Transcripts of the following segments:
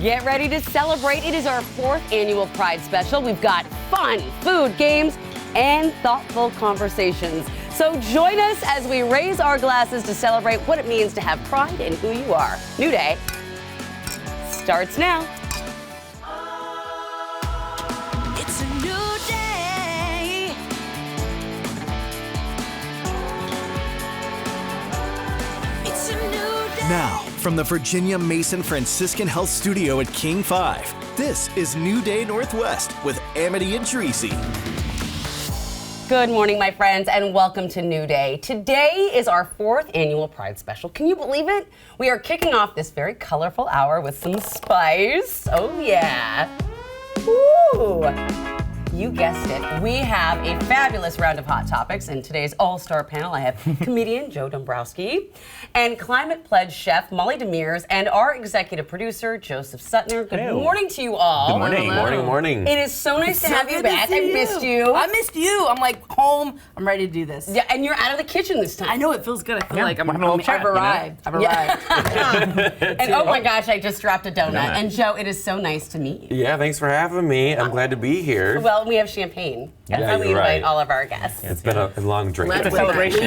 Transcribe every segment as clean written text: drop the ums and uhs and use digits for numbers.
Get ready to celebrate. It is our 4th annual Pride Special. We've got fun, food, games, and thoughtful conversations. So join us as we raise our glasses to celebrate what it means to have pride in who you are. New Day starts now. It's a new day. It's a new day. Now, from the Virginia Mason Franciscan Health Studio at King 5, this is New Day Northwest with Amity and Tracy. Good morning, my friends, and welcome to New Day. Today is our 4th annual Pride Special. Can you believe it? We are kicking off this very colorful hour with some spice. Oh, yeah. Ooh. You guessed it. We have a fabulous round of hot topics. In today's all-star panel, I have comedian Joe Dombrowski and Climate Pledge chef Molly Demers and our executive producer Joseph Sutner. Good morning to you all. Good morning. Morning, morning. It is so nice to have you back. I missed you. I missed you. I'm like home. I'm ready to do this. Yeah, and you're out of the kitchen this time. I know it feels good. I feel like we're having a little chat, I've arrived. I've arrived. And oh my gosh, I just dropped a donut. And Joe, it is so nice to meet you. Yeah, thanks for having me. I'm glad to be here. Well, we have champagne. That's how we you're invite right. all of our guests. It's been a long drink. It's a celebration.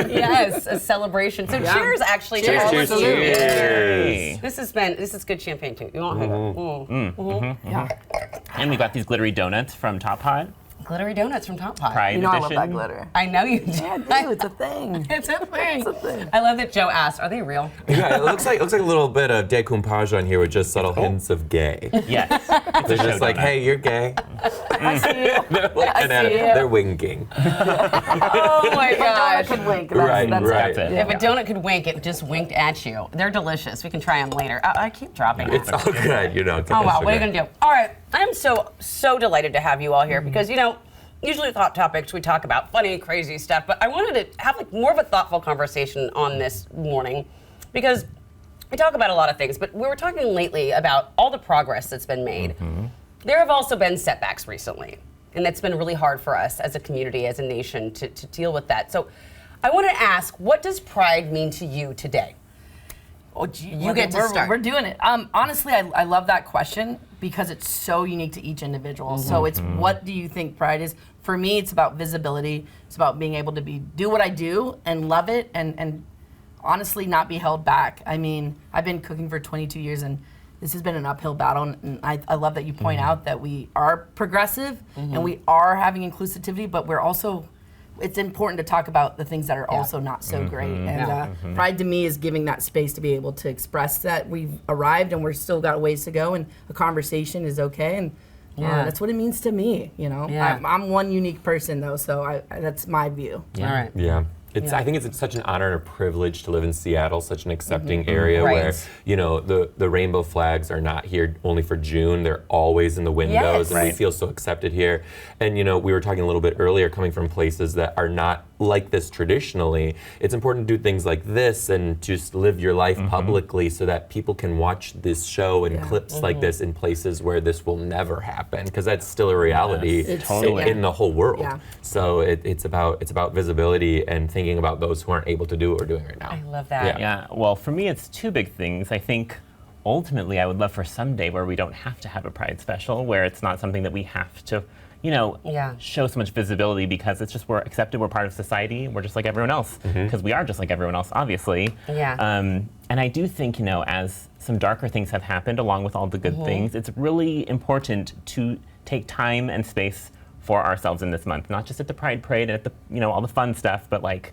Yes, a celebration. So cheers, actually. Cheers, to all cheers, of you. cheers. This is good champagne too. You want Yeah. And we got these glittery donuts from Top Hot. glittery donuts from Top Pot. Pride You know I love edition. that glitter. I know you do. Yeah, I do. It's a thing. It's a thing. It's a thing. I love that Joe asked, are they real? Yeah, it looks like a little bit of decoupage on here with just subtle hints of gay. Yes. They're just like, hey, you're gay. I see you. They're looking at it. They're winking. Oh my Donut gosh. could wink. Right, That's right. That's it. If a donut could wink, it just winked at you. They're delicious. We can try them later. I keep dropping them. It's all good, you know. Oh wow, what are you gonna do? All right, I'm so delighted to have you all here because usually with Hot Topics we talk about funny, crazy stuff, but I wanted to have like more of a thoughtful conversation on this morning because we talk about a lot of things, but we were talking lately about all the progress that's been made. There have also been setbacks recently, and that's been really hard for us as a community, as a nation, to deal with that. So I want to ask, what does pride mean to you today? Oh, gee, You get to start. We're doing it. Honestly, I love that question because it's so unique to each individual. So it's what do you think pride is? For me, it's about visibility. It's about being able to do what I do and love it and honestly not be held back. I mean, I've been cooking for 22 years and this has been an uphill battle. And I love that you point out that we are progressive and we are having inclusivity, but we're also it's important to talk about the things that are also not so great. And pride to me is giving that space to be able to express that we've arrived and we're still got a ways to go and a conversation is okay. And that's what it means to me, Yeah. I'm one unique person though, so that's my view. All right. Yeah. I think it's such an honor and a privilege to live in Seattle, such an accepting area Right. where, the rainbow flags are not here only for June. They're always in the windows, Yes. and we Right. feel so accepted here. And, we were talking a little bit earlier, coming from places that are not like this traditionally. It's important to do things like this and just live your life publicly so that people can watch this show and clips like this in places where this will never happen, because that's still a reality It's totally. in the whole world. Yeah. So it's about visibility and thinking about those who aren't able to do what we're doing right now. I love that. Yeah, well, for me, it's two big things. I think ultimately I would love for someday where we don't have to have a Pride Special, where it's not something that we have to, show so much visibility because it's just we're accepted, we're part of society, we're just like everyone else, because we are just like everyone else, obviously. Yeah. And I do think, as some darker things have happened along with all the good things, it's really important to take time and space for ourselves in this month, not just at the Pride Parade and at the, all the fun stuff, but like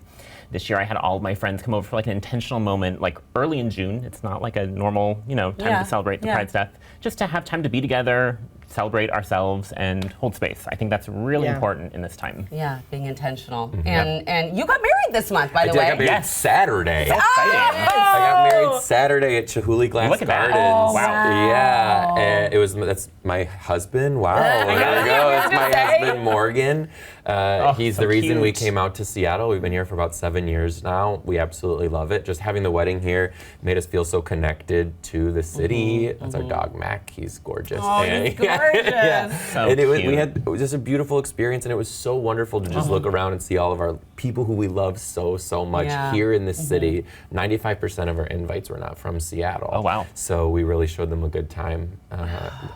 this year I had all of my friends come over for like an intentional moment, like early in June. It's not like a normal, time to celebrate the Pride stuff. Just to have time to be together, celebrate ourselves, and hold space. I think that's really important in this time. Yeah, being intentional. And you got married this month, by the way. I got married Saturday. Exciting. I got married Saturday at Chihuly Glass Look at that. Gardens. Oh, wow. Yeah, and that's my husband. Wow, there we go. It's my husband Morgan. He's so the reason we cute. came out to Seattle. We've been here for about 7 years now. We absolutely love it. Just having the wedding here made us feel so connected to the city. That's our dog, Mac. He's gorgeous. Oh, he's gorgeous. Yeah. So And we cute. had it was just a beautiful experience, and it was so wonderful to just look around and see all of our people who we love so much Yeah. here in this city. 95% of our invites were not from Seattle. Oh, wow. So we really showed them a good time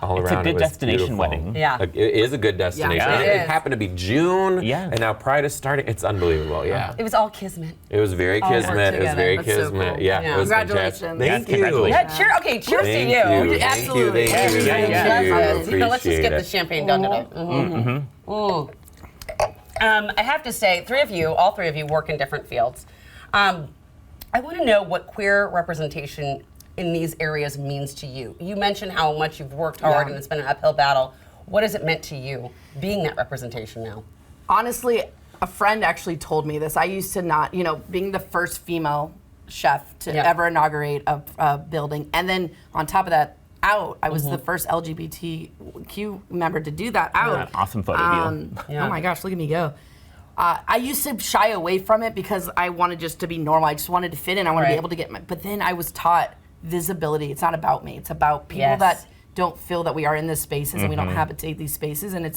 all It's a around. good It was destination beautiful. wedding. Yeah. It is a good destination. Yeah, And it it is. happened to be June. Yeah. And now Pride is starting. It's unbelievable. Yeah. It was all kismet. It was very All worked kismet. It was together. very That's so kismet. cool. Yeah. Yeah. It was Congratulations. fantastic. Yes, Thank you. congratulations. Yeah, cheer. Okay, cheers Thank to you. you. Absolutely. Thank you. Everybody Thank loves you. this. You know, let's just get the Appreciate it. champagne done today. I have to say, all three of you work in different fields. I want to know what queer representation in these areas means to you. You mentioned how much you've worked hard and it's been an uphill battle. What has it meant to you being that representation now? Honestly, a friend actually told me this. I used to not, being the first female chef to Yeah. ever inaugurate a building. And then on top of that, I was the first LGBTQ member to do that out. An awesome photo of you. Yeah. Oh my gosh, look at me go. I used to shy away from it because I wanted just to be normal. I just wanted to fit in. I wanted to Right. be able to get but then I was taught visibility. It's not about me. It's about people Yes. that don't feel that we are in this spaces and we don't habitate these spaces. And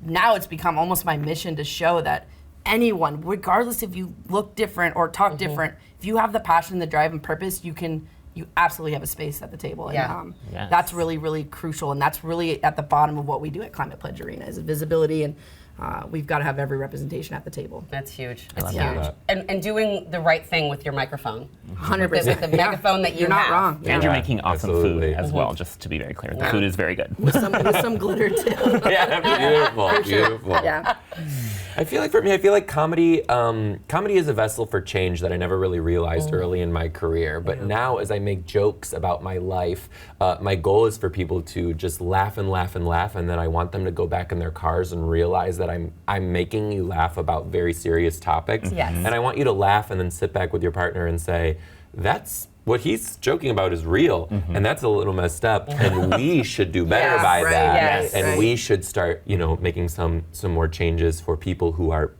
now it's become almost my mission to show that anyone, regardless if you look different or talk different, if you have the passion, the drive, and purpose, you absolutely have a space at the table. And Yeah. Yes. that's really, really crucial. And that's really at the bottom of what we do at Climate Pledge Arena is visibility. And we've got to have every representation at the table. That's huge. It's love huge. that. And doing the right thing with your microphone. 100%. With the megaphone that you You're not have. wrong. And you're Yeah, making awesome absolutely. food as well, just to be very clear. The food is very good. With some glitter too. Yeah, beautiful, beautiful. Yeah. I feel like for me, comedy is a vessel for change that I never really realized early in my career. But now, as I make jokes about my life, my goal is for people to just laugh and laugh and laugh, and then I want them to go back in their cars and realize that I'm making you laugh about very serious topics. Yes. And I want you to laugh and then sit back with your partner and say, "That's what he's joking about is real, and that's a little messed up, and we should do better Yes, by right, that, yes, and right. we should start, making some more changes for people who are,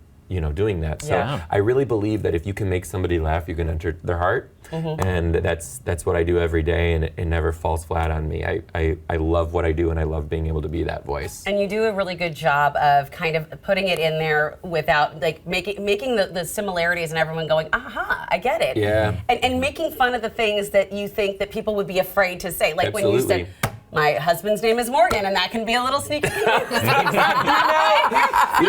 doing that." So Yeah. I really believe that if you can make somebody laugh, you can enter their heart, and that's what I do every day, and it never falls flat on me. I love what I do, and I love being able to be that voice. And you do a really good job of kind of putting it in there without like making the similarities and everyone going, aha, I get it. Yeah. And making fun of the things that you think that people would be afraid to say. Like when you Absolutely. said, my husband's name is Morgan, and that can be a little sneaky.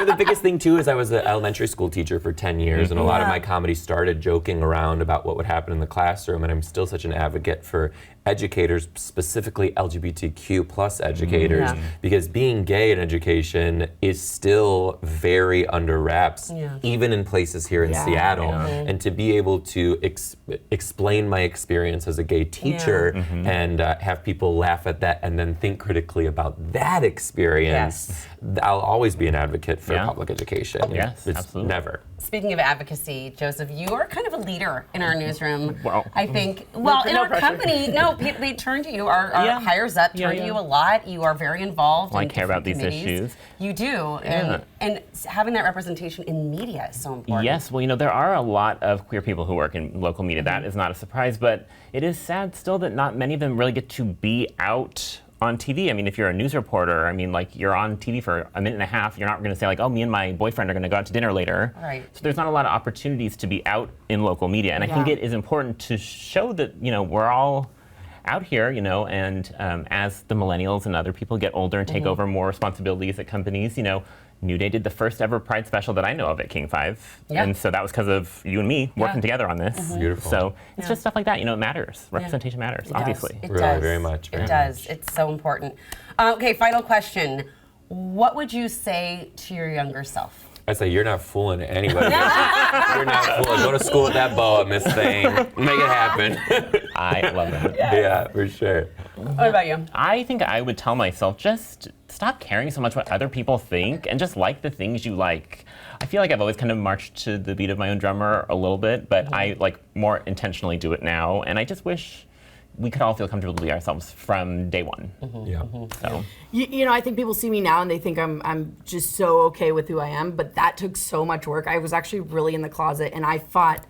The biggest thing too is I was an elementary school teacher for 10 years, and a lot of my comedy started joking around about what would happen in the classroom, and I'm still such an advocate for educators, specifically LGBTQ plus educators, Yeah. because being gay in education is still very under wraps, Yeah. even in places here in Yeah. Seattle. And to be able to explain my experience as a gay teacher and have people laugh at that and then think critically about that experience, I'll always be an advocate for Yeah. public education. Yes, It's absolutely. never. Speaking of advocacy, Joseph, you are kind of a leader in our newsroom. Well, I think, well, in no our pressure. company, they turn to you. Our Yeah. hires up Yeah, turn to yeah. you a lot. You are very involved. Well, I in care about different these committees. issues. You do, Yeah. and having that representation in media is so important. Yes, well, there are a lot of queer people who work in local media. That is not a surprise, but it is sad still that not many of them really get to be out on TV. I mean, if you're a news reporter, you're on TV for a minute and a half, you're not going to say me and my boyfriend are going to go out to dinner later. Right. So there's not a lot of opportunities to be out in local media, and I think it is important to show that, we're all out here, and as the millennials and other people get older and take over more responsibilities at companies, New Day did the first ever Pride special that I know of at King 5. Yeah. And so that was because of you and me working together on this. Beautiful. So it's just stuff like that, it matters. Representation matters, obviously. It Really, does. very much, very It does. much. It's so important. Okay, final question. What would you say to your younger self? I say, you're not fooling anybody. You're not fooling. Go to school with that boa, Miss Thing. Make it happen. I love that. Yeah, for sure. What about you? I think I would tell myself, just stop caring so much what other people think and just like the things you like. I feel like I've always kind of marched to the beat of my own drummer a little bit, but I more intentionally do it now. And I just wish we could all feel comfortable to be ourselves from day one. Yeah. So You know, I think people see me now and they think I'm just so okay with who I am, but that took so much work. I was actually really in the closet, and I fought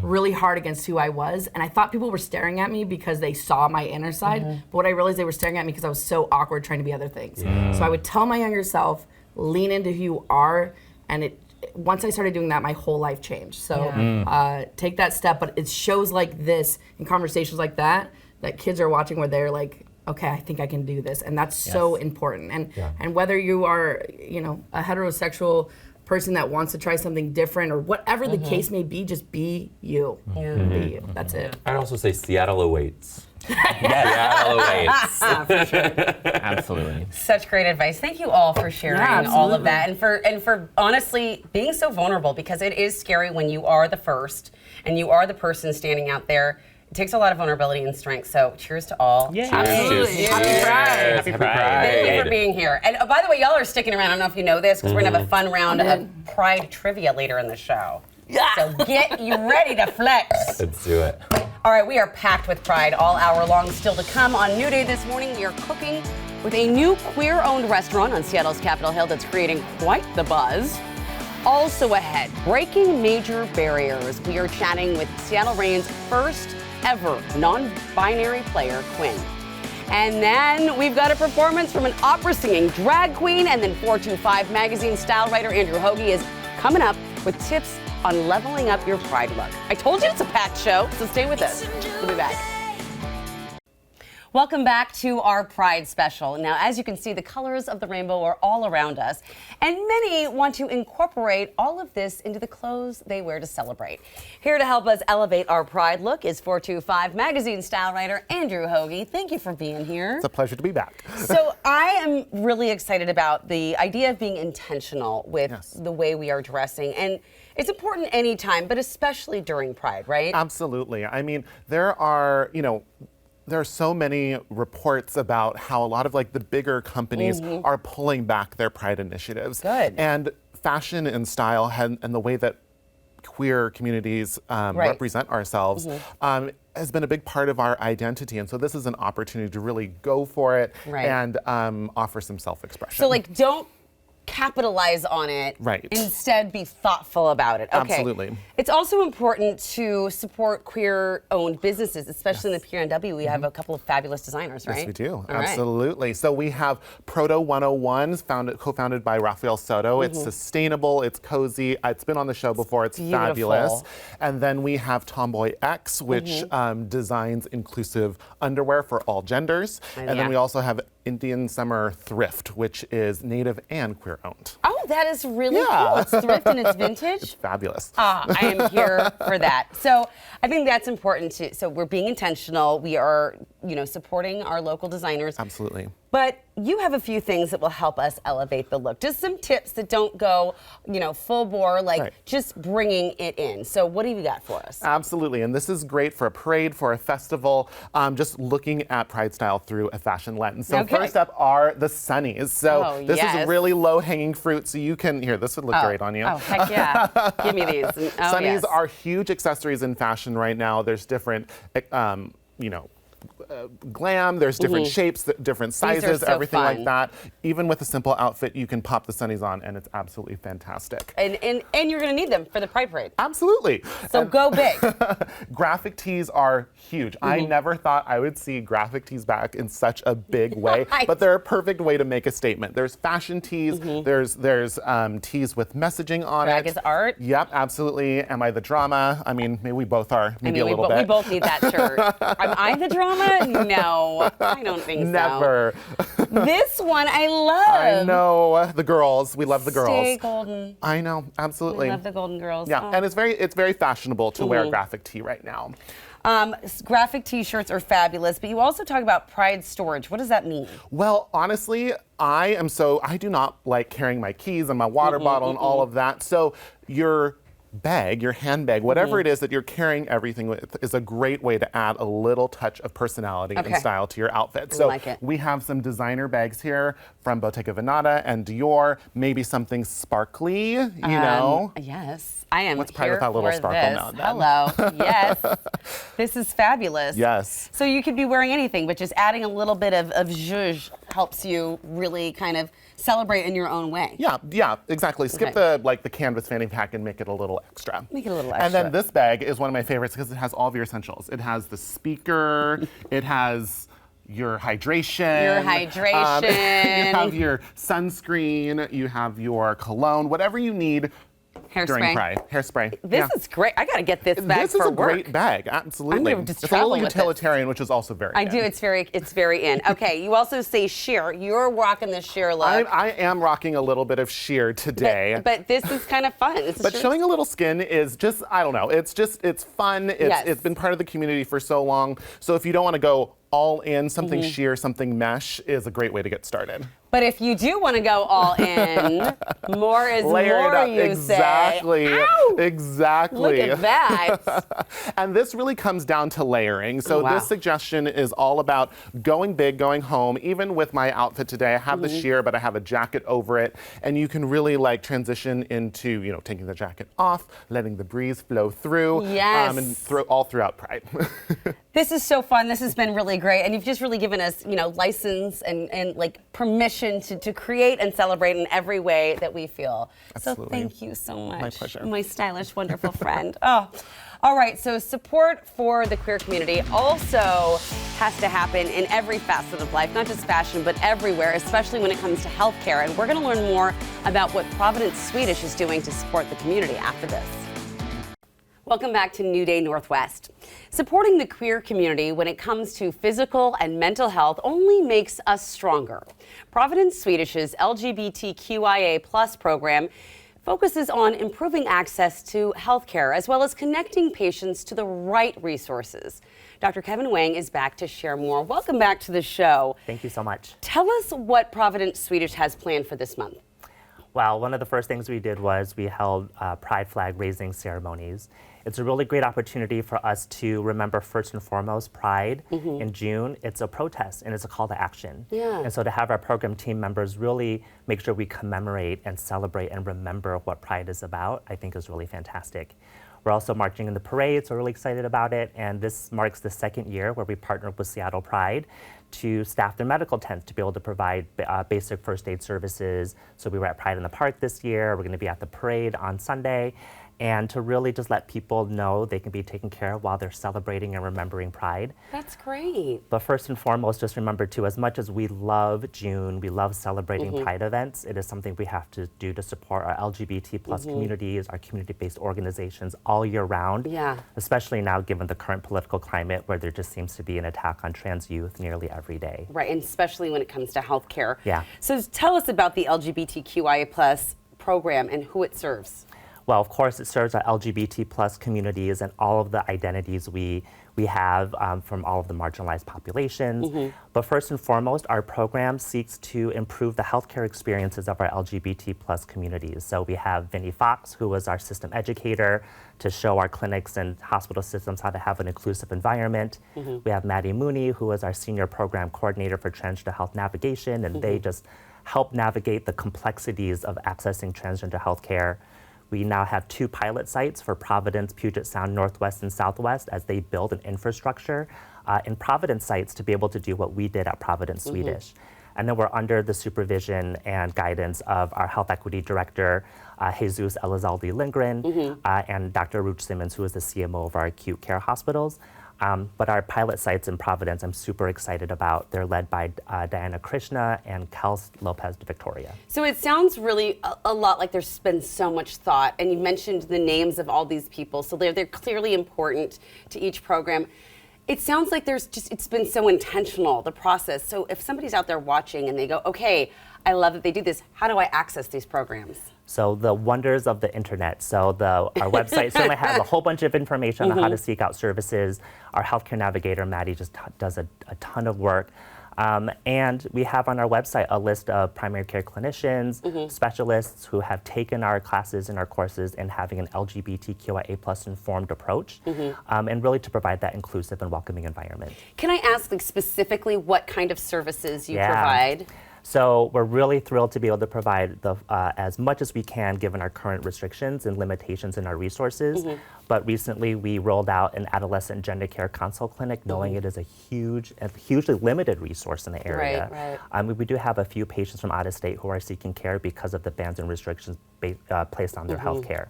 really hard against who I was, and I thought people were staring at me because they saw my inner side, but what I realized, they were staring at me because I was so awkward trying to be other things. So I would tell my younger self, lean into who you are, and once I started doing that, my whole life changed. So take that step, but it's shows like this and conversations like that kids are watching where they're like, okay, I think I can do this, and that's so important. And whether you are, you know, a heterosexual person that wants to try something different or whatever the case may be, just be you. Be you. That's it. I'd also say Seattle awaits. yes, Seattle awaits. absolutely. Such great advice. Thank you all for sharing all of that, and for honestly being so vulnerable, because it is scary when you are the first and you are the person standing out there. It takes a lot of vulnerability and strength. So cheers to all. Yay. Absolutely. Cheers. Happy Pride. Happy Pride. Thank you for being here. And by the way, y'all are sticking around. I don't know if you know this, because we're gonna have a fun round of Pride trivia later in the show. So get you ready to flex. Let's do it. All right, we are packed with Pride all hour long. Still to come on New Day this morning, we are cooking with a new queer-owned restaurant on Seattle's Capitol Hill that's creating quite the buzz. Also ahead, breaking major barriers. We are chatting with Seattle Reign's first ever non-binary player, Quinn. And then we've got a performance from an opera-singing drag queen, and then 425 magazine style writer Andrew Hoagie is coming up with tips on leveling up your Pride look. I told you it's a packed show, so stay with us. We'll be back. Welcome back to our Pride special. Now, as you can see, the colors of the rainbow are all around us, and many want to incorporate all of this into the clothes they wear to celebrate. Here to help us elevate our Pride look is 425 magazine style writer Andrew Hoagie. Thank you for being here. It's a pleasure to be back. So I am really excited about the idea of being intentional with the way we are dressing, and it's important anytime, but especially during Pride, right? Absolutely. I mean, there are so many reports about how a lot of like the bigger companies are pulling back their Pride initiatives. Good. And fashion and style and the way that queer communities represent ourselves has been a big part of our identity. And so this is an opportunity to really go for it and offer some self-expression. So like, don't capitalize on it. Right. Instead, be thoughtful about it. Okay. Absolutely. It's also important to support queer-owned businesses, especially in the PRNW. We have a couple of fabulous designers, right? Yes, we do. All right. Absolutely. So we have Proto 101, co-founded by Rafael Soto. It's sustainable, it's cozy. It's been on the show before. It's Beautiful. fabulous. And then we have Tomboy X, which designs inclusive underwear for all genders. And then we also have Indian Summer Thrift, which is native and queer owned. Oh, that is really cool. It's thrift and it's vintage. It's fabulous. I am here for that. So I think that's important too. So we're being intentional. We are, supporting our local designers. Absolutely. But you have a few things that will help us elevate the look. Just some tips that don't go, full bore, like just bringing it in. So what do you got for us? Absolutely, and this is great for a parade, for a festival, just looking at Pride style through a fashion lens. So first up are the sunnies. So this is really low-hanging fruit, so you can, this would look great on you. Oh, heck yeah. Give me these. Sunnies are huge accessories in fashion right now. There's different, glam, there's different shapes, different sizes, everything like that. Even with a simple outfit, you can pop the sunnies on and it's absolutely fantastic. And you're gonna need them for the Pride Parade. Absolutely. So go big. Graphic tees are huge. I never thought I would see graphic tees back in such a big way, but they're a perfect way to make a statement. There's fashion tees, there's tees with messaging on Drag it. is art. Yep, absolutely. Am I the drama? I mean, maybe we both are, maybe a little bit. We both need that shirt. Am I the drama? No, I don't think Never. so. This one I love. I know, the girls. We love the girls. Stay golden. I know, absolutely. I love the golden girls. Yeah, and it's very fashionable to wear a graphic tee right now. Graphic t-shirts are fabulous, but you also talk about Pride storage. What does that mean? Well, honestly, I do not like carrying my keys and my water bottle and all of that. So your bag, your handbag, whatever it is that you're carrying everything with, is a great way to add a little touch of personality and style to your outfit. So like it. we have some designer bags here from Bottega Veneta and Dior, maybe something sparkly, you know. Yes, I am. Let's play here with that little for sparkle this. now and then. Hello. Yes. This is fabulous. Yes. So you could be wearing anything, but just adding a little bit of zhuzh helps you really kind of celebrate in your own way. Yeah, exactly. Skip the canvas fanny pack and make it a little extra. Make it a little extra. And then this bag is one of my favorites because it has all of your essentials. It has the speaker, it has your hydration. You have your sunscreen, you have your cologne, whatever you need during Pride. Hairspray. This is great. I got to get this bag This for is a work. great bag, absolutely. I'm gonna just it's a little travel with utilitarian, which is also very I in. do. It's very in. Okay, you also say sheer. You're rocking the sheer look. I am rocking a little bit of sheer today. But this is kind of fun. But showing a little skin is just, I don't know, it's fun. It's been part of the community for so long. So if you don't want to go all in, something sheer, something mesh is a great way to get started. But if you do want to go all in, more is Layer more, it up. you Exactly. say. Ow! Exactly. Look at that. And this really comes down to layering. So Wow. this suggestion is all about going big, going home. Even with my outfit today, I have the sheer, but I have a jacket over it. And you can really like transition into, you know, taking the jacket off, letting the breeze flow through. Yes. And all throughout Pride. This is so fun. This has been really great. And you've just really given us, you know, license and like permission to create and celebrate in every way that we feel. Absolutely. So thank you so much. My pleasure. My stylish, wonderful friend. Oh. All right, so support for the queer community also has to happen in every facet of life, not just fashion, but everywhere, especially when it comes to healthcare. And we're going to learn more about what Providence Swedish is doing to support the community after this. Welcome back to New Day Northwest. Supporting the queer community when it comes to physical and mental health only makes us stronger. Providence Swedish's LGBTQIA+ program focuses on improving access to health care as well as connecting patients to the right resources. Dr. Kevin Wang is back to share more. Welcome back to the show. Thank you so much. Tell us what Providence Swedish has planned for this month. Well, one of the first things we did was we held pride flag raising ceremonies. It's a really great opportunity for us to remember first and foremost Pride in June. It's a protest and it's a call to action. Yeah. And so to have our program team members really make sure we commemorate and celebrate and remember what Pride is about, I think is really fantastic. We're also marching in the parade, so we're really excited about it. And this marks the second year where we partnered with Seattle Pride to staff their medical tents to be able to provide basic first aid services. So we were at Pride in the Park this year. We're going to be at the parade on Sunday. And to really just let people know they can be taken care of while they're celebrating and remembering Pride. That's great. But first and foremost, just remember too, as much as we love June, we love celebrating Pride events, it is something we have to do to support our LGBT+ communities, our community-based organizations all year round. Yeah. Especially now given the current political climate where there just seems to be an attack on trans youth nearly every day. Right, and especially when it comes to healthcare. Yeah. So tell us about the LGBTQIA+ program and who it serves. Well, of course, it serves our LGBT+ communities and all of the identities we have from all of the marginalized populations. But first and foremost, our program seeks to improve the healthcare experiences of our LGBT+ communities. So we have Vinnie Fox, who was our system educator, to show our clinics and hospital systems how to have an inclusive environment. We have Maddie Mooney, who was our senior program coordinator for transgender health navigation, and they just help navigate the complexities of accessing transgender healthcare. We now have 2 pilot sites for Providence, Puget Sound, Northwest, and Southwest as they build an infrastructure in Providence sites to be able to do what we did at Providence Swedish. And then we're under the supervision and guidance of our health equity director, Jesus Elizalde Lindgren, and Dr. Ruch Simmons, who is the CMO of our acute care hospitals. But our pilot sites in Providence, I'm super excited about. They're led by Diana Krishna and Kels Lopez de Victoria. So it sounds really a lot like there's been so much thought, and you mentioned the names of all these people, so they're clearly important to each program. It sounds like it's been so intentional, the process. So if somebody's out there watching and they go, okay, I love that they do this, how do I access these programs? So the wonders of the internet. So our website certainly has a whole bunch of information on how to seek out services. Our healthcare navigator, Maddie, just does a ton of work. And we have on our website a list of primary care clinicians, specialists who have taken our classes and our courses in having an LGBTQIA+ informed approach, and really to provide that inclusive and welcoming environment. Can I ask specifically what kind of services you provide? So we're really thrilled to be able to provide as much as we can given our current restrictions and limitations in our resources. But recently we rolled out an adolescent gender care consult clinic, knowing it is a hugely limited resource in the area. We do have a few patients from out of state who are seeking care because of the bans and restrictions placed on their health care.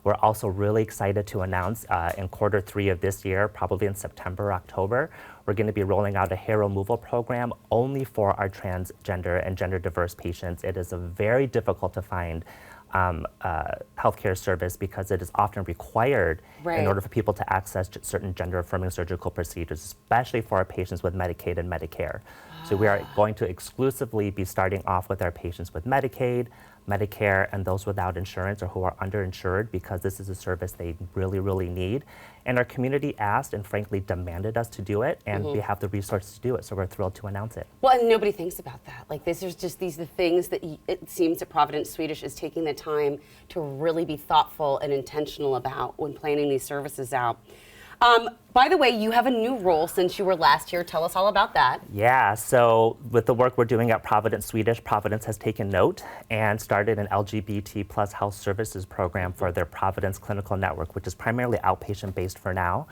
We're also really excited to announce in Q3 of this year, probably in September, October, we're going to be rolling out a hair removal program only for our transgender and gender diverse patients. It is a very difficult to find healthcare service because it is often required in order for people to access certain gender affirming surgical procedures, especially for our patients with Medicaid and Medicare. So we are going to exclusively be starting off with our patients with Medicaid, Medicare, and those without insurance or who are underinsured, because this is a service they really, really need. And our community asked and frankly demanded us to do it, and we have the resources to do it, so we're thrilled to announce it. Well, and nobody thinks about that. Like, this is just the things that it seems that Providence Swedish is taking the time to really be thoughtful and intentional about when planning these services out. By the way, you have a new role since you were last here. Tell us all about that. Yeah, so with the work we're doing at Providence Swedish, Providence has taken note and started an LGBT+ health services program for their Providence Clinical Network, which is primarily outpatient-based for now.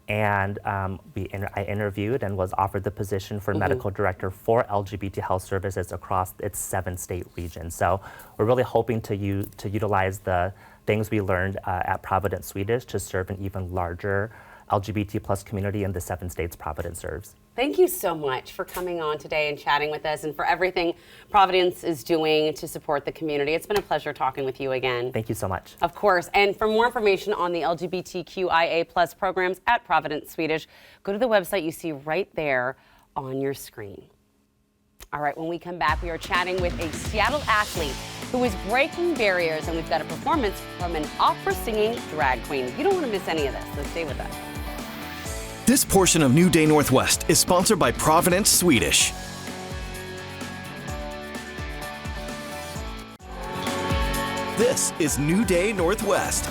And I interviewed and was offered the position for medical director for LGBT health services across its 7-state region. So we're really hoping to utilize the things we learned at Providence Swedish to serve an even larger LGBT+ community in the 7 states Providence serves. Thank you so much for coming on today and chatting with us, and for everything Providence is doing to support the community. It's been a pleasure talking with you again. Thank you so much. Of course. And for more information on the LGBTQIA+ programs at Providence Swedish, go to the website you see right there on your screen. All right, when we come back, we are chatting with a Seattle athlete who is breaking barriers, and we've got a performance from an opera singing drag queen. You don't want to miss any of this, so stay with us. This portion of New Day Northwest is sponsored by Providence Swedish. This is New Day Northwest.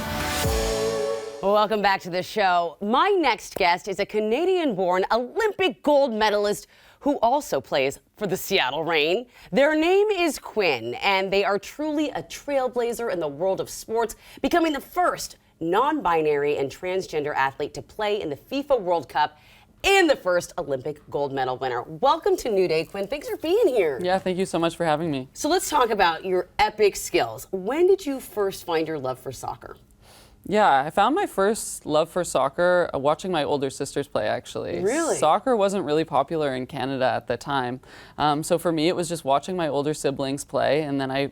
Welcome back to the show. My next guest is a Canadian-born Olympic gold medalist who also plays for the Seattle Reign. Their name is Quinn, and they are truly a trailblazer in the world of sports, becoming the first non-binary and transgender athlete to play in the FIFA World Cup and the first Olympic gold medal winner. Welcome to New Day, Quinn. Thanks for being here. Yeah, thank you so much for having me. So let's talk about your epic skills. When did you first find your love for soccer? Yeah, I found my first love for soccer watching my older sisters play, actually. Really? Soccer wasn't really popular in Canada at the time. So for me, it was just watching my older siblings play, and then I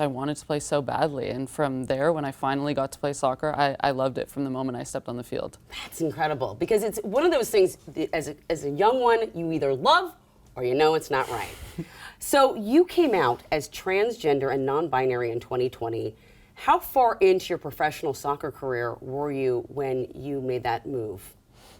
wanted to play so badly. And from there, when I finally got to play soccer, I loved it from the moment I stepped on the field. That's incredible, because it's one of those things, as a young one, you either love or you know it's not right. So you came out as transgender and non-binary in 2020. How far into your professional soccer career were you when you made that move?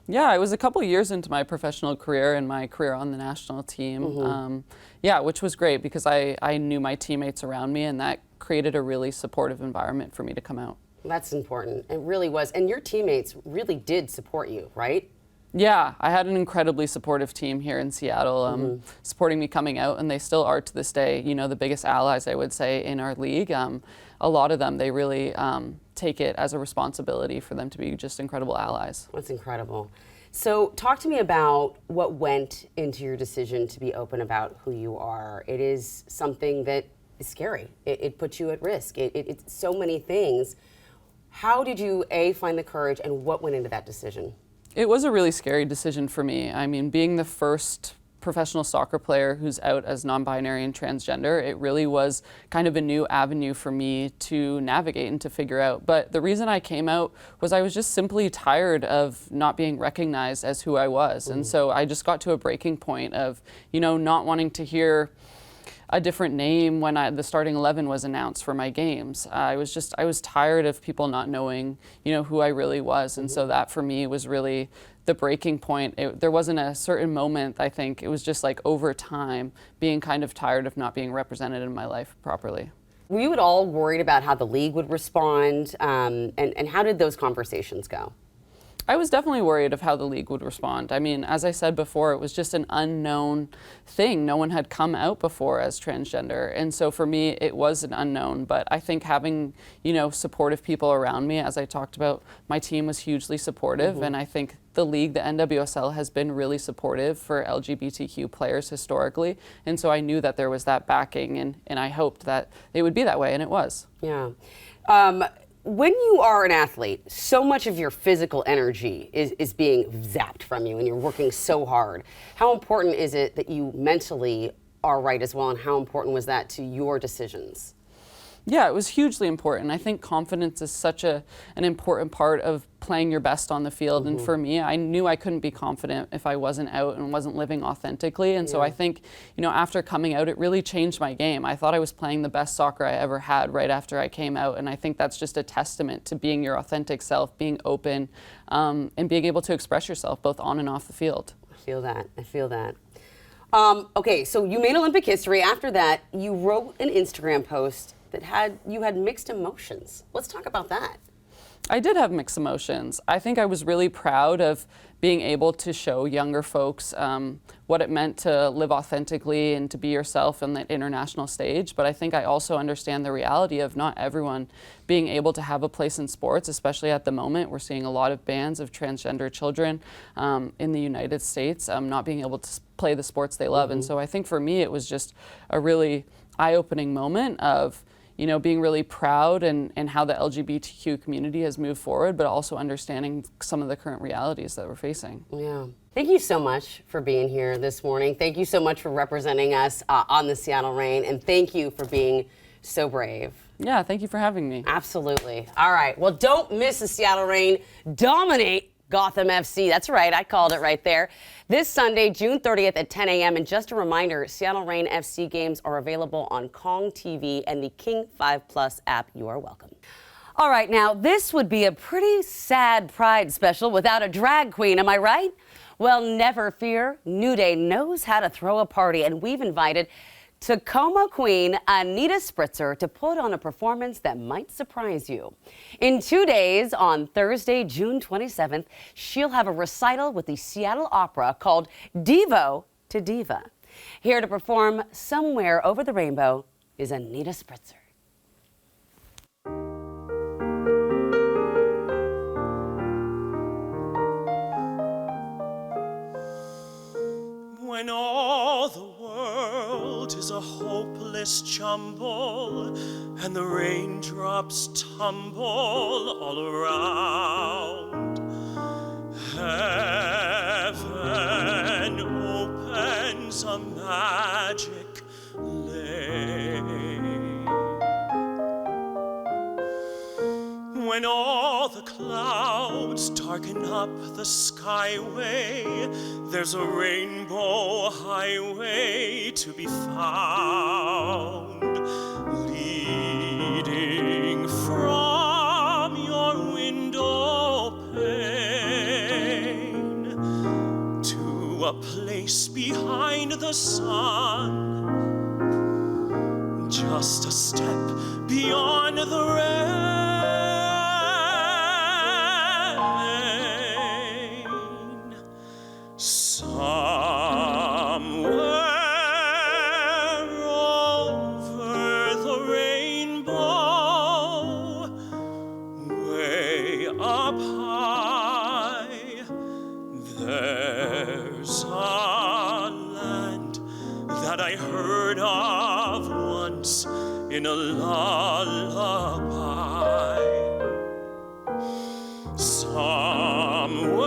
Yeah, I was a couple years into my professional career and my career on the national team. Yeah, which was great because I knew my teammates around me, and that created a really supportive environment for me to come out. That's important. It really was. And your teammates really did support you, right? Yeah, I had an incredibly supportive team here in Seattle, supporting me coming out, and they still are to this day, you know, the biggest allies, I would say, in our league. A lot of them, they really take it as a responsibility for them to be just incredible allies. That's incredible. So talk to me about what went into your decision to be open about who you are. It is something that is scary. It puts you at risk. It's so many things. How did you, A, find the courage, and what went into that decision? It was a really scary decision for me. I mean, being the first professional soccer player who's out as non-binary and transgender, it really was kind of a new avenue for me to navigate and to figure out. But the reason I came out was I was just simply tired of not being recognized as who I was. And so I just got to a breaking point of, you know, not wanting to hear a different name when the starting 11 was announced for my games. I was tired of people not knowing, who I really was. And so that for me was really the breaking point. There wasn't a certain moment, I think. It was just like over time being kind of tired of not being represented in my life properly. Were you at all worried about how the league would respond, and how did those conversations go? I was definitely worried of how the league would respond. I mean, as I said before, it was just an unknown thing. No one had come out before as transgender. And so for me, it was an unknown. But I think having, supportive people around me, as I talked about, my team was hugely supportive. And I think the league, the NWSL, has been really supportive for LGBTQ players historically. And so I knew that there was that backing, and I hoped that it would be that way, and it was. Yeah. When you are an athlete, so much of your physical energy is being zapped from you, and you're working so hard. How important is it that you mentally are right as well, and how important was that to your decisions? Yeah, it was hugely important. I think confidence is such an important part of playing your best on the field. And for me, I knew I couldn't be confident if I wasn't out and wasn't living authentically. And so I think, after coming out, it really changed my game. I thought I was playing the best soccer I ever had right after I came out. And I think that's just a testament to being your authentic self, being open, and being able to express yourself both on and off the field. I feel that. Okay, so you made Olympic history. After that, you wrote an Instagram post that you had mixed emotions. Let's talk about that. I did have mixed emotions. I think I was really proud of being able to show younger folks what it meant to live authentically and to be yourself on the international stage. But I think I also understand the reality of not everyone being able to have a place in sports, especially at the moment. We're seeing a lot of bans of transgender children in the United States not being able to play the sports they love. And so I think for me, it was just a really eye-opening moment of being really proud and how the LGBTQ community has moved forward, but also understanding some of the current realities that we're facing. Yeah. Thank you so much for being here this morning. Thank you so much for representing us on the Seattle Reign, and thank you for being so brave. Yeah, thank you for having me. Absolutely. All right. Well, don't miss the Seattle Reign dominate Gotham FC. That's right. I called it right there. This Sunday, June 30th at 10 a.m. And just a reminder, Seattle Reign FC games are available on Kong TV and the King 5 Plus app. You are welcome. All right. Now, this would be a pretty sad Pride special without a drag queen. Am I right? Well, never fear. New Day knows how to throw a party, and we've invited Tacoma Queen Anita Spritzer to put on a performance that might surprise you. In 2 days, on Thursday, June 27th, she'll have a recital with the Seattle Opera called Devo to Diva. Here to perform Somewhere Over the Rainbow is Anita Spritzer. When all the world is a hopeless jumble and the raindrops tumble all around, heaven opens a magic lane. When all the clouds darken up the skyway, there's a rainbow highway to be found, leading from your window pane to a place behind the sun, just a step beyond the rain. In a lullaby, somewhere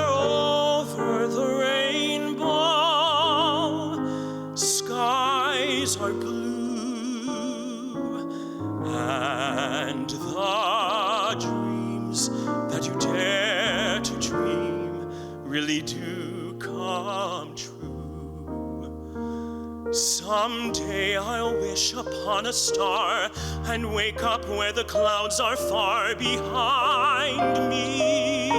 over the rainbow, skies are blue, and the dreams that you dare to dream really do come true. Someday I'll wish upon a star and wake up where the clouds are far behind me,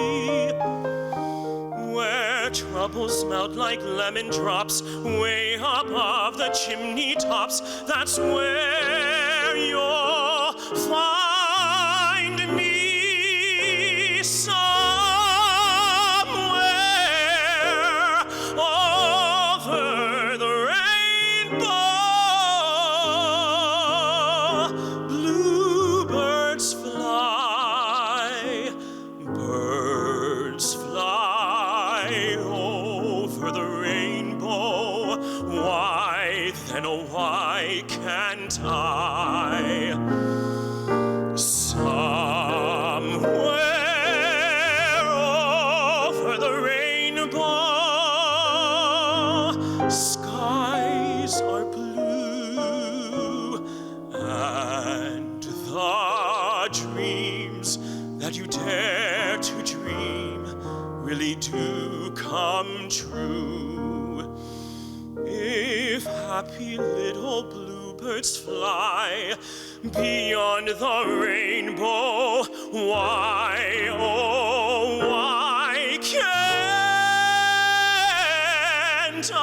where troubles melt like lemon drops way above the chimney tops. That's where you'll find me, somewhere over the rainbow. Bluebirds fly, birds fly over the rainbow. Why then, oh why can't I? Somewhere over the rainbow, skies are blue, and the dreams that you dare to dream really do come true. If happy little bluebirds fly beyond the rainbow, why, oh, why can't I?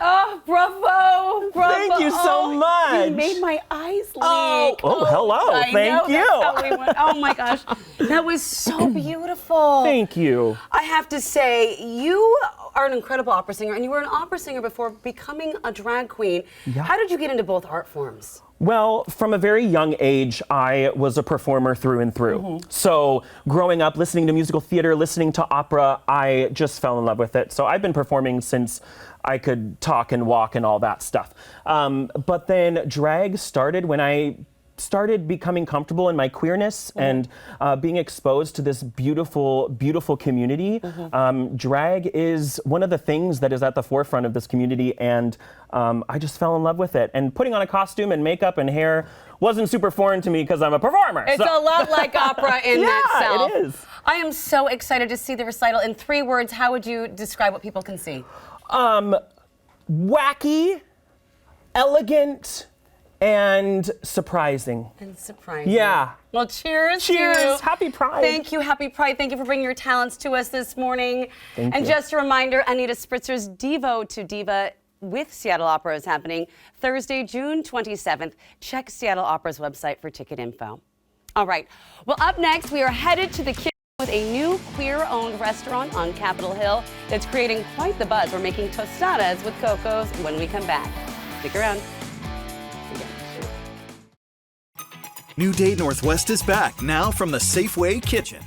Oh, bravo, bravo. Thank you so Oh, much. You made my eyes leak. Oh, hello. I Thank know, you. that's how we went. Oh my gosh, that was so beautiful. Thank you. I have to say, you are an incredible opera singer, and you were an opera singer before becoming a drag queen. Yeah. How did you get into both art forms? Well, from a very young age, I was a performer through and through. So growing up, listening to musical theater, listening to opera, I just fell in love with it. So I've been performing since I could talk and walk and all that stuff. But then drag started when I started becoming comfortable in my queerness and being exposed to this beautiful, beautiful community. Drag is one of the things that is at the forefront of this community, and I just fell in love with it. And putting on a costume and makeup and hair wasn't super foreign to me because I'm a performer. It's a lot like opera in itself. It is. I am so excited to see the recital. In 3 words, how would you describe what people can see? Wacky, elegant, and surprising. And surprising. Yeah. Well, cheers. Cheers. to you. Happy Pride. Thank you. Happy Pride. Thank you for bringing your talents to us this morning. Thank and you. just a reminder, Anita Spritzer's Devo to Diva with Seattle Opera is happening Thursday, June 27th. Check Seattle Opera's website for ticket info. All right. Well, up next, we are headed to the kitchen with a new queer-owned restaurant on Capitol Hill that's creating quite the buzz. We're making tostadas with Cocos when we come back. Stick around. New Day Northwest is back, now from the Safeway Kitchen.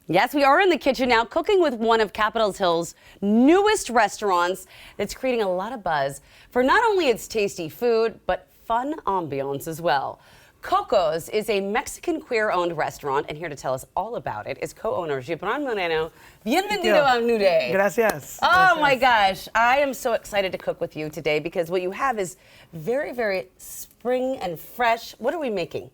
Yes, we are in the kitchen now, cooking with one of Capitol Hill's newest restaurants that's creating a lot of buzz for not only its tasty food, but fun ambiance as well. Cocos is a Mexican queer-owned restaurant, and here to tell us all about it is co-owner Gibran Moreno. Bienvenido a New Day. Gracias. Oh Gracias. my gosh, I am so excited to cook with you today because what you have is very, very spring and fresh. What are we making?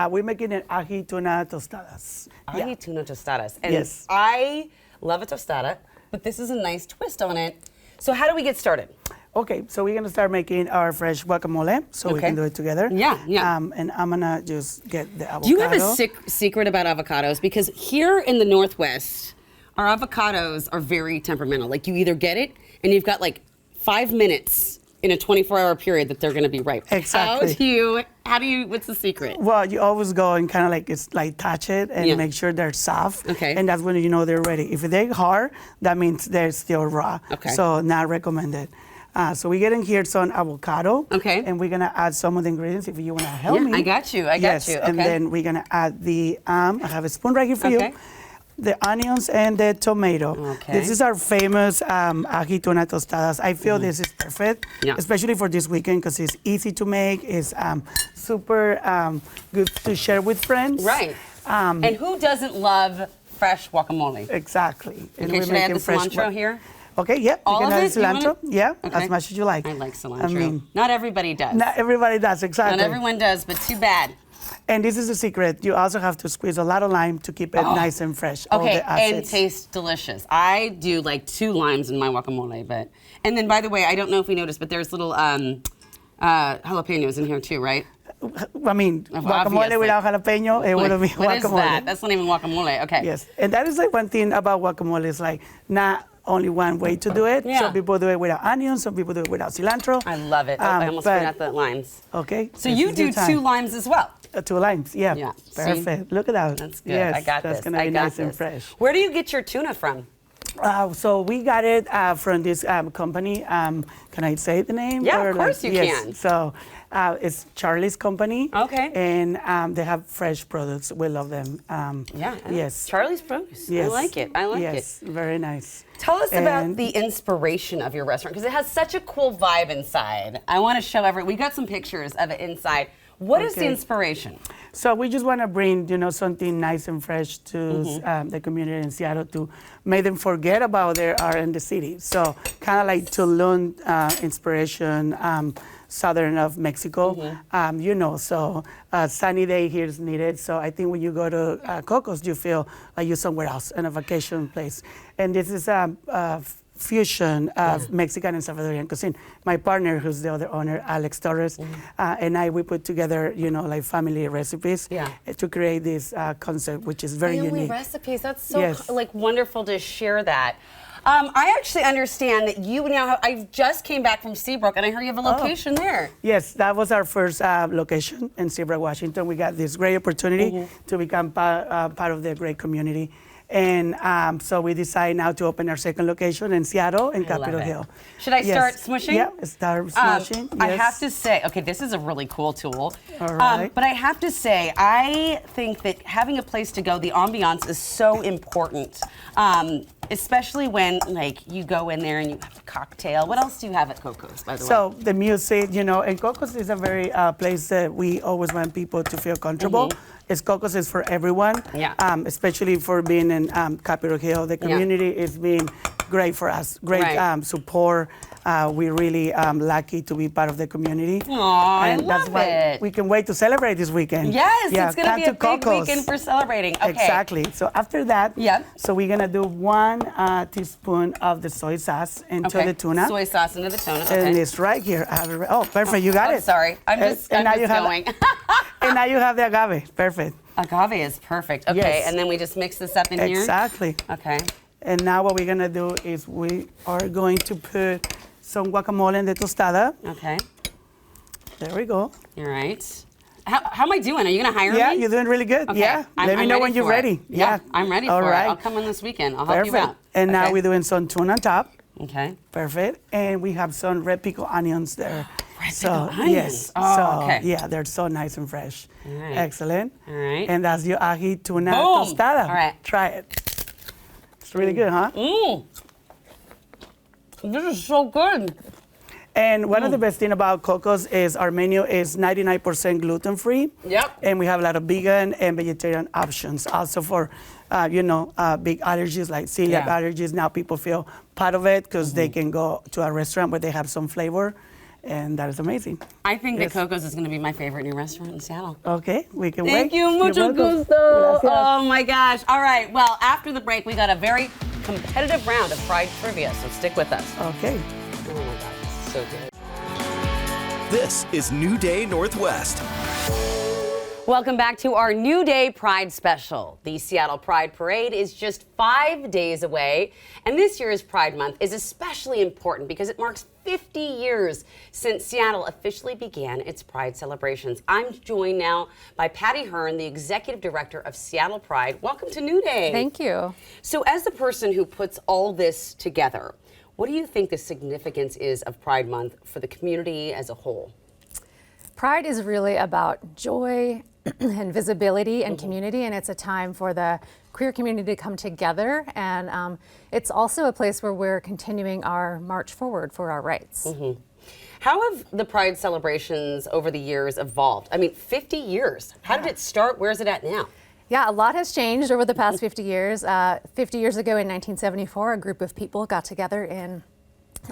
We're making an ají tuna tostadas. Ají tuna tostadas. And Yes. I love a tostada, but this is a nice twist on it. So how do we get started? Okay, so we're gonna start making our fresh guacamole, so we Okay. can do it together. Yeah, yeah. And I'm gonna just get the avocado. Do you have a secret about avocados? Because here in the Northwest, our avocados are very temperamental. Like you either get it and you've got like 5 minutes in a 24-hour period that they're gonna be ripe. Exactly. How do you, what's the secret? Well, you always go and kind of like touch it and Yeah. make sure they're soft. Okay. And that's when you know they're ready. If they're hard, that means they're still raw. Okay. So not recommended. So we get in here some avocado. Okay. And we're gonna add some of the ingredients if you wanna help me. I got you. Yes, and Okay. then we're gonna add the, I have a spoon right here for Okay. you. The onions and the tomato. Okay. This is our famous ají tuna tostadas. I feel this is perfect, Yeah. especially for this weekend because it's easy to make. It's super good to share with friends. Right. And who doesn't love fresh guacamole? Exactly. And Okay, we're should I add making the fresh cilantro here? Okay, yeah. All you of can add it? You want cilantro. it? Yeah, Okay. as much as you like. I like cilantro. I mean, not everybody does. not everybody does, exactly. Not everyone does, but too bad. And this is the secret. You also have to squeeze a lot of lime to keep it nice and fresh. All Okay, the and acids. tastes delicious. I do like 2 limes in my guacamole, but and then by the way, I don't know if we noticed, but there's little jalapenos in here too, right? I mean, guacamole Obviously. without jalapeno, it wouldn't be What is guacamole. that? That's not even guacamole. Okay. Yes, and that is like one thing about guacamole is like not only one way to do it. Yeah. Some people do it without onions, some people do it without cilantro. I love it. I almost but- forgot the limes. Okay. So this you is do your time. 2 limes as well. 2 limes, yeah. Yeah, see? Perfect. Look at that. That's good. Yes, I got that's this. gonna I be got nice and this. fresh. Where do you get your tuna from? So we got it from this company. Can I say the name? Yeah, Or of course you yes. can. So it's Charlie's company. Okay. And they have fresh products. We love them. Yeah. Yes. Charlie's Produce. Yes. I like it. I like it. Yes, very nice. Tell us about And- the inspiration of your restaurant because it has such a cool vibe inside. I want to show we got some pictures of it inside. What is the Okay. inspiration? So we just want to bring, something nice and fresh to Mm-hmm. the community in Seattle to make them forget about their art in the city. So kind of like Tulum inspiration, southern of Mexico, Mm-hmm. So sunny day here is needed. So I think when you go to Cocos, you feel like you're somewhere else in a vacation place. And this is a fusion of Mexican and Salvadorian cuisine. My partner, who's the other owner, Alex Torres, and we put together, like family recipes to create this concept, which is very Family unique. recipes. That's so Yes. wonderful to share that. I actually understand that you now. I just came back from Seabrook, and I heard you have a location there. Yes, that was our first location in Seabrook, Washington. We got this great opportunity to become part of the great community. And so we decided now to open our second location in Seattle in Capitol Hill. Should I Yes. start smushing? Yeah, start smushing. I yes. have to say, okay, this is a really cool tool. All right. But I have to say, I think that having a place to go, the ambiance is so important. Especially when you go in there and you have a cocktail. What else do you have at Cocos, by the way? So the music, and Cocos is a very place that we always want people to feel comfortable. Cocos is for everyone, especially for being in Capitol Hill. The community is being great for us, great support. We're really lucky to be part of the community. Aw, and I that's love why it. we can wait to celebrate this weekend. Yes, Yeah, it's going to come be a big Cocos. weekend for celebrating. Okay. Exactly. So after that, Yep. so we're gonna do 1 teaspoon of the soy sauce into the tuna. Soy sauce into the tuna. Okay. And it's right here. I have it. Oh, perfect. You got I'm it. sorry. I'm just now you have, going. And now you have the agave. Perfect. Agave is perfect. Okay, Yes. and then we just mix this up in here? Exactly. Okay. And now what we're gonna do is we are going to put some guacamole in the tostada. Okay. There we go. All right. How am I doing? Are you going to hire me? Yeah, you're doing really good. Okay. Yeah. Let me know when you're for it. ready. Yeah, I'm ready All for right. it. I'll come in this weekend. I'll help you Perfect. out. And now Okay. we're doing some tuna on top. Okay. Perfect. And we have some red pickle onions there. Red pickle onions? Yes. Oh, so, okay. yeah, they're so nice and fresh. All right. Excellent. All right. And that's your ají tuna Boom. tostada. All right. Try it. It's really good, huh? Mmm. This is so good. And one of the best thing about Cocos is our menu is 99% gluten-free. Yep. And we have a lot of vegan and vegetarian options. Also for, big allergies like celiac allergies. Now people feel part of it because they can go to a restaurant where they have some flavor. And that is amazing. I think Yes. that Cocos is going to be my favorite new restaurant in Seattle. Okay, we can wait. Thank you, You're mucho welcome. gusto. Gracias. Oh my gosh. All right. Well, after the break, we got a very competitive round of Pride Trivia, so stick with us. Okay. Oh my gosh, this is so good. This is New Day Northwest. Welcome back to our New Day Pride Special. The Seattle Pride Parade is just 5 days away, and this year's Pride Month is especially important because it marks 50 years since Seattle officially began its Pride celebrations. I'm joined now by Patty Hearn, the Executive Director of Seattle Pride. Welcome to New Day. Thank you. So as the person who puts all this together, what do you think the significance is of Pride Month for the community as a whole? Pride is really about joy and visibility and community, and it's a time for the queer community to come together. And it's also a place where we're continuing our march forward for our rights. How have the Pride celebrations over the years evolved? I mean, 50 years. How did it start? Where's it at now? Yeah, a lot has changed over the past 50 years. 50 years ago in 1974, a group of people got together in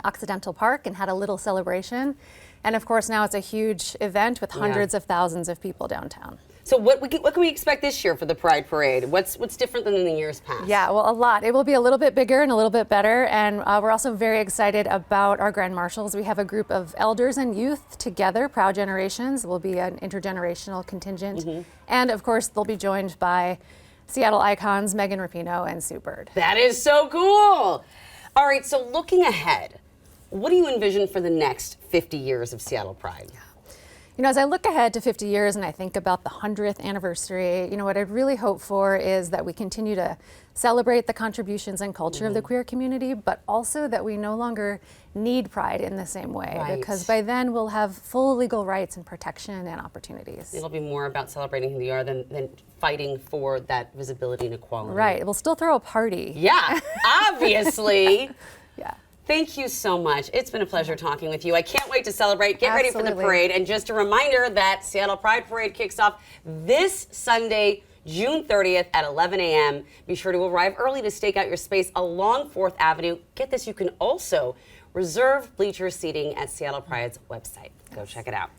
Occidental Park and had a little celebration. And of course, now it's a huge event with hundreds of thousands of people downtown. So what can we expect this year for the Pride Parade? What's different than in the years past? Yeah, well, a lot. It will be a little bit bigger and a little bit better, and we're also very excited about our Grand Marshals. We have a group of elders and youth together, Proud Generations. Will be an intergenerational contingent, and of course, they'll be joined by Seattle icons Megan Rapinoe and Sue Bird. That is so cool. All right, so looking ahead, what do you envision for the next 50 years of Seattle Pride? You know, as I look ahead to 50 years and I think about the 100th anniversary, you know, what I really hope for is that we continue to celebrate the contributions and culture of the queer community, but also that we no longer need Pride in the same way, because by then we'll have full legal rights and protection and opportunities. It'll be more about celebrating who you are than fighting for that visibility and equality. Right, we'll still throw a party. Yeah, obviously. Yeah. Thank you so much. It's been a pleasure talking with you. I can't wait to celebrate. Get ready for the Absolutely. parade. And just a reminder that Seattle Pride Parade kicks off this Sunday, June 30th at 11 a.m. Be sure to arrive early to stake out your space along 4th Avenue. Get this, you can also reserve bleacher seating at Seattle Pride's website. Go check it out.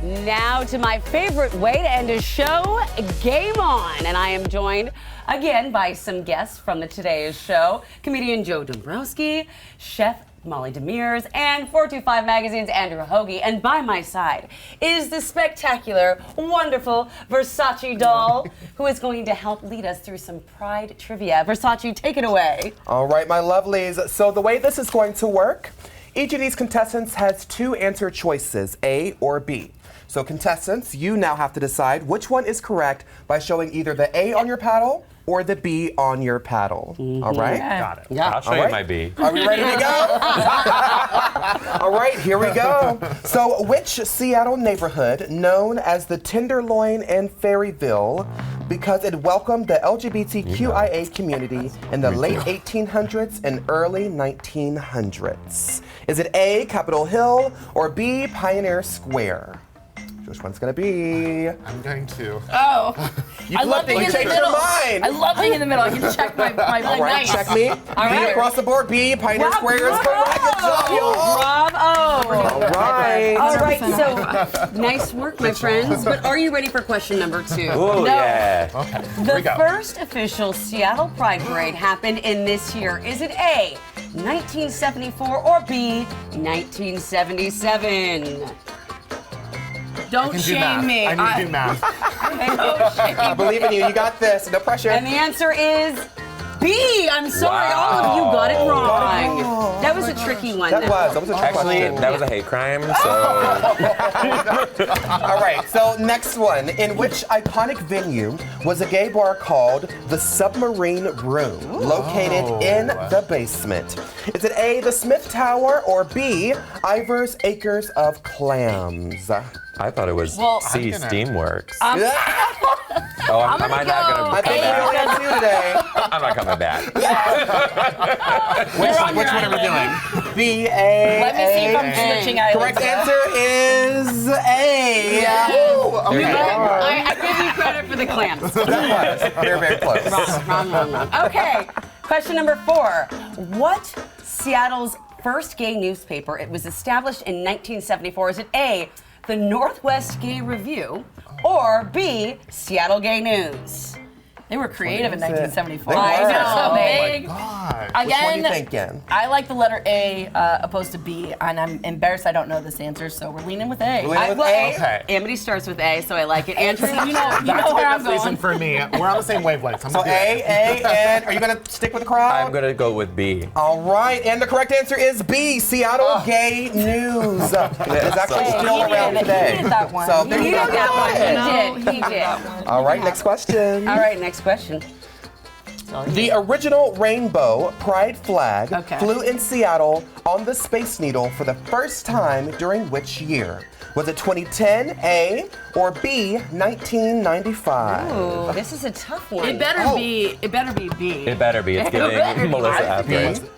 Now to my favorite way to end a show, Game On. And I am joined again by some guests from the Today's Show, comedian Joe Dombrowski, chef Molly Demers, and 425 Magazine's Andrew Hoagie. And by my side is the spectacular, wonderful Versace doll, who is going to help lead us through some Pride trivia. Versace, take it away. All right, my lovelies. So the way this is going to work, each of these contestants has 2 answer choices, A or B. So contestants, you now have to decide which one is correct by showing either the A on your paddle or the B on your paddle. All right? Got it. Yeah. I'll show you my B. Are we ready to go? All right, here we go. So which Seattle neighborhood, known as the Tenderloin and Ferryville, because it welcomed the LGBTQIA community in the late 1800s and early 1900s? Is it A, Capitol Hill, or B, Pioneer Square? Which one's gonna be? I'm going to. Oh, You I love being in the changed middle. your mind. I love being in the middle. I can check my All right, nice. check me. B right. across the board. B, Pioneer Square is correct. Good job, y'all. Bravo! All right. All right, so nice work, my friends. But are you ready for question number 2? Oh, yeah. Okay, here The we go. first official Seattle Pride Parade happened in this year. Is it A, 1974, or B, 1977? Don't I can do shame math. me. I need to do math. I believe in you. You got this. No pressure. And the answer is B. I'm sorry, all of you got it wrong. That was a tricky one. That was a trick Actually, question. that was a hate crime, so. All right, so next one. In which iconic venue was a gay bar called the Submarine Room, located in the basement? Is it A, the Smith Tower, or B, Ivar's Acres of Clams? I thought it was C, I'm gonna- Steamworks. I'm Am I not gonna I think we come only back? have 2 today. I'm not coming back. Which one are we doing? B, A, Let me see if I'm A. switching islands. Correct answer is A. Woo! There you go. I give you credit for the clams. That was very, very close. Wrong. Okay, question number 4. What Seattle's first gay newspaper? It was established in 1974. Is it A, the Northwest Gay Review, or B, Seattle Gay News? They were creative in 1974. They were. I know. Oh my Big. God. Which one are Again, you thinking? I like the letter A opposed to B, and I'm embarrassed I don't know this answer, so we're leaning with A. We're leaning with A? Okay. Amity starts with A, so I like it. Andrew, You know That's where a I'm good reason going. for me. We're on the same wavelength. I'm So gonna do A, it. and are you gonna stick with the crowd? I'm gonna go with B. All right, and the correct answer is B, Seattle Gay News. It's actually still around today. He did that one. So there you go. He did. All right, next question. All right, next question. The original rainbow pride flag Okay. flew in Seattle on the Space Needle for the first time during which year? Was it 2010, A, or B, 1995? Ooh, this is a tough one. It better be B. It better be. It's better giving be. Melissa I think Etheridge.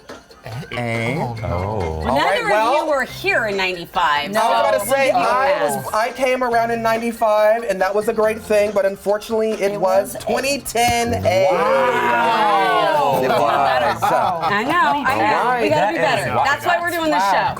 A. Oh. Well, neither of you were here in '95. I was about to so say, we'll give you a pass. I came around in '95, and that was a great thing, but unfortunately, it was 2010 A. Wow. It was. I know. right, We gotta be that better. is- That's why we're doing this show.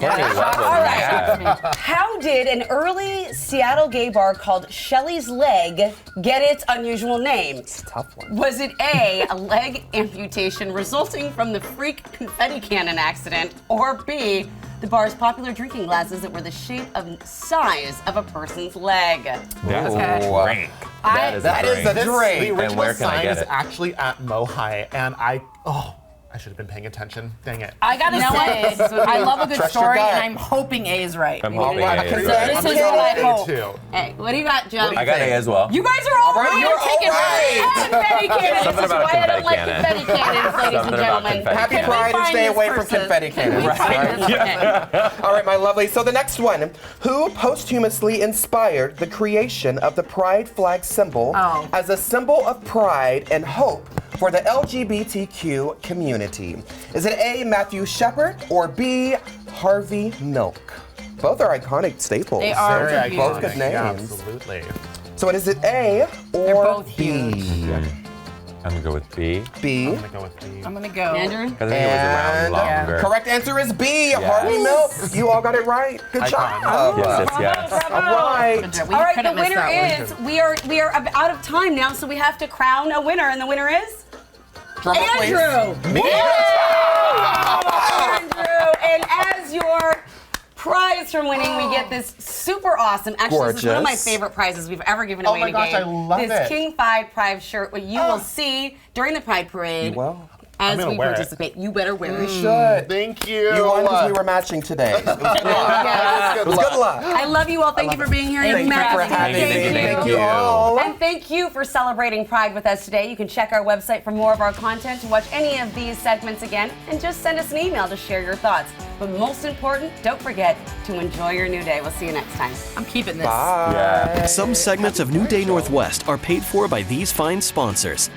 All right. How did an early Seattle gay bar called Shelley's Leg get its unusual name? It's a tough one. Was it A, a leg amputation resulting from the freak confetti cannon accident, or B, the bar's popular drinking glasses that were the shape and size of a person's leg? That's Okay. a drink. That is a The drink. original And where can I sign get is it? actually at Mohai, and I should have been paying attention. Dang it. I gotta say, I love a good Trust your story, gut. and I'm hoping A is right. I'm hoping A is Because right. this I'm is gonna what I go hope. with A too. Hey, what do you got, Joe? I got A as well. You guys are all right, right. you're Taking all right. confetti cannons. Something This is about a why I don't like confetti confetti cannons, ladies and Something about gentlemen. confetti Happy cannon. Pride and find stay this away from person? confetti cannons. Okay. All right, my lovely. So the next one, who posthumously inspired the creation of the pride flag symbol as a symbol of pride and hope for the LGBTQ community? Is it A, Matthew Shepard, or B, Harvey Milk? Both are iconic staples. They are. Very Both iconic. good names. Yeah, absolutely. So is it A They're or both B? huge. I'm gonna go with B. B. I'm gonna go with B. I'm gonna go. Andrew? Because I think it was around And longer. correct answer is B, Harvey Milk. You all got it right. Good Icon. job. Yes. All right. Good job. We All right, the couldn't miss winner that one. is, we are out of time now, so we have to crown a winner, and the winner is? Drum roll, please. Andrew! Andrew! And as your prize for winning, we get this super awesome, actually, this is one of my Gorgeous. favorite prizes we've ever given away my in a gosh, game. I love this it. King 5 Pride shirt, what you will see during the Pride Parade. You will. As I'm gonna we wear it. participate. You better wear it. Should. Thank you. You won because we were matching today. It was good luck. It was good luck. I love you all. Thank you for being here. Thank you for having me. Thank you all. And thank you for celebrating Pride with us today. You can check our website for more of our content, to watch any of these segments again, and just send us an email to share your thoughts. But most important, don't forget to enjoy your new day. We'll see you next time. I'm keeping this. Bye. Some segments of New Day Northwest are paid for by these fine sponsors: